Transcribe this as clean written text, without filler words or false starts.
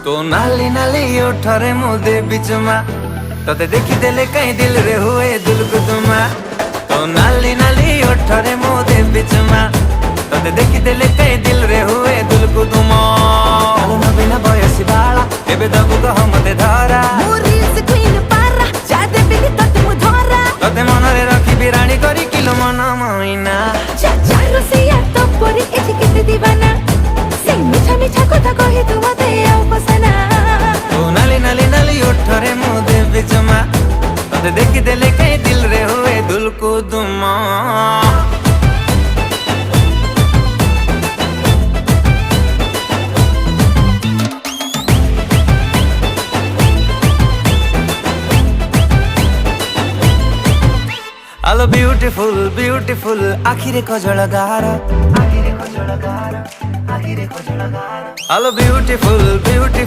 तो नाली नाली ओठरे मुदे बिचमा तते देखी देले कहीं दिल रे हुए दिल को तुमा। तो नाली नाली ओठरे मुदे बिचमा तते देखी देले कहीं दिल रे हुए दिल को तुमा। आलो बिना बयसी बाला एबे दबु कह मते धरा तते मनरे रखी बिराणी करी किलो मन मइना। तो परी एठी केते दीवाना से मिठा मिठा कथा कहि तू मते आउ पसना। तो नाली नाली नाली ओठरे मुदे बिचमा तते देखी देले कहीं दिल रे हुए दिल को तुमा। आलो ब्यूटीफुल ब्यूटीफुल आखिरे कजळ गार आलो ब्यूटीफुल ब्यूटीफुल